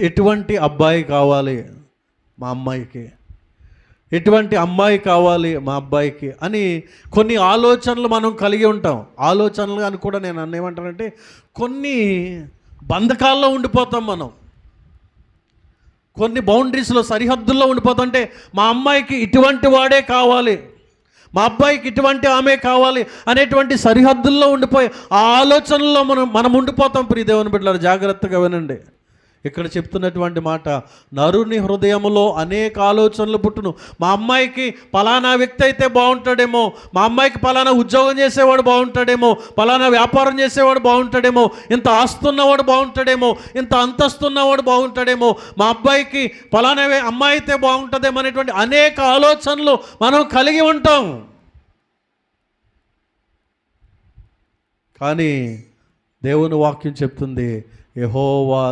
ఎటువంటి అబ్బాయి కావాలి మా అమ్మాయికి, ఎటువంటి అమ్మాయి కావాలి మా అబ్బాయికి అని కొన్ని ఆలోచనలు మనం కలిగి ఉంటాం. ఆలోచనలు అని కూడా నేను అన్నేమంటానంటే కొన్ని బంధకాల్లో ఉండిపోతాం మనం, కొన్ని బౌండరీస్లో, సరిహద్దుల్లో ఉండిపోతుంటే మా అమ్మాయికి ఇటువంటి వాడే కావాలి, మా అబ్బాయికి ఇటువంటి ఆమె కావాలి అనేటువంటి సరిహద్దుల్లో ఉండిపోయి ఆ ఆలోచనల్లో మనం ఉండిపోతాం. ప్రియ దేవుని బిడ్డలారా, జాగ్రత్తగా వినండి. ఇక్కడ చెప్తున్నటువంటి మాట, నరుని హృదయంలో అనేక ఆలోచనలు పుట్టును. మా అమ్మాయికి పలానా వ్యక్తి అయితే బాగుంటాడేమో, మా అమ్మాయికి పలానా ఉద్యోగం చేసేవాడు బాగుంటాడేమో, పలానా వ్యాపారం చేసేవాడు బాగుంటాడేమో, ఇంత ఆస్తున్నవాడు బాగుంటాడేమో, ఇంత అంతస్తున్నవాడు బాగుంటాడేమో, మా అబ్బాయికి పలానా అమ్మాయి అయితే బాగుంటుందేమో అనేటువంటి అనేక ఆలోచనలు మనం కలిగి ఉంటాం. కానీ దేవుని వాక్యం చెప్తుంది, యెహోవా